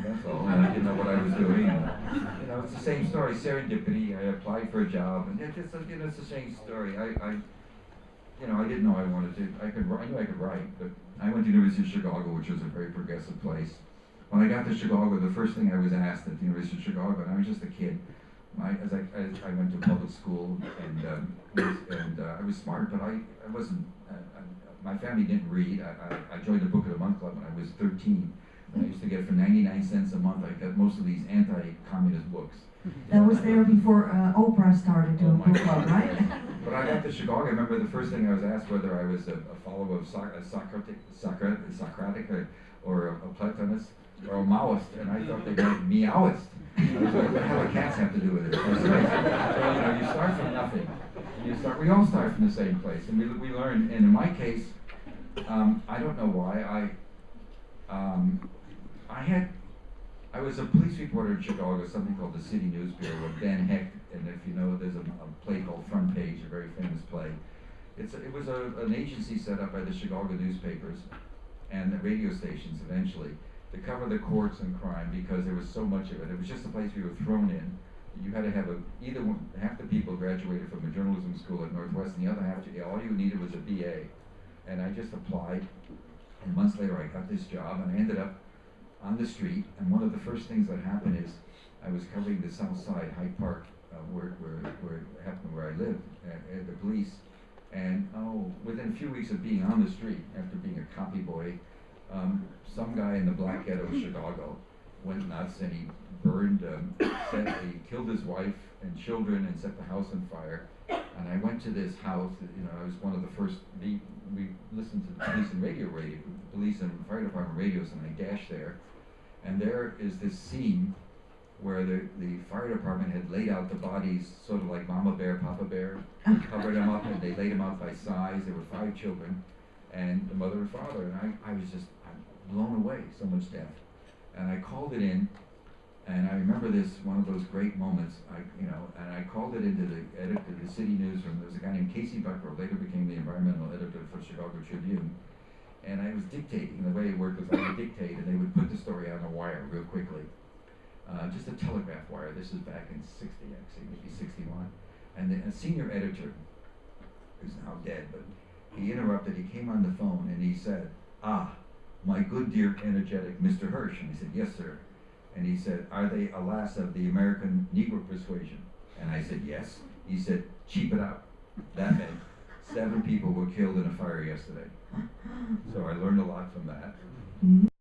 that's all. And I didn't know what I was doing. You know, it's the same story, serendipity. I applied for a job, and it's the same story. I didn't know I wanted to. I knew I could write, but I went to the University of Chicago, which was a very progressive place. When I got to Chicago, the first thing I was asked at the University of Chicago, and I was just a kid, as I went to public school, and I was smart, but I wasn't. My family didn't read. I joined the Book of the Month Club when I was 13. And I used to get for 99 cents a month. I got most of these anti-communist books. That was there before Oprah started doing book club, right? But I got to Chicago. I remember the first thing I was asked whether I was a follower of Socratic or a Platonist or a Maoist, and I thought they meant meowist. I was like, what the hell do cats have to do with it? So, you start from nothing. We all start from the same place, and we learn. And in my case, I don't know why I was a police reporter in Chicago, something called the City News Bureau with Ben Hecht, and if you know, there's a play called Front Page, a very famous play. It was an agency set up by the Chicago newspapers and the radio stations eventually to cover the courts and crime because there was so much of it. It was just a place we were thrown in. You had to have half the people graduated from a journalism school at Northwestern, the other half, all you needed was a BA. And I just applied, and months later I got this job, and I ended up on the street, and one of the first things that happened is I was covering the South Side, Hyde Park, where it happened, where I lived, at the police, and within a few weeks of being on the street, after being a copy boy, some guy in the black ghetto of Chicago went nuts, and he burned, he killed his wife and children and set the house on fire. And I went to this house. I was one of the first. We listened to the police and fire department radios, and I dashed there. And there is this scene where the fire department had laid out the bodies, sort of like Mama Bear, Papa Bear, covered them up, and they laid them out by size. There were 5 children, and the mother and father. And I was just blown away, so much death. And I called it in. And I remember one of those great moments, and I called it into the editor of the City Newsroom. There was a guy named Casey Buckrow, later became the environmental editor for Chicago Tribune. And I was dictating. The way it worked was I would dictate, and they would put the story on a wire real quickly. Just a telegraph wire. This is back in 60, actually, maybe 61. And a senior editor, who's now dead, but he interrupted. He came on the phone, and he said, my good, dear, energetic Mr. Hirsch. And I said, yes, sir. And he said, are they, alas, of the American Negro persuasion? And I said, yes. He said, cheap it out. That meant 7 people were killed in a fire yesterday. So I learned a lot from that.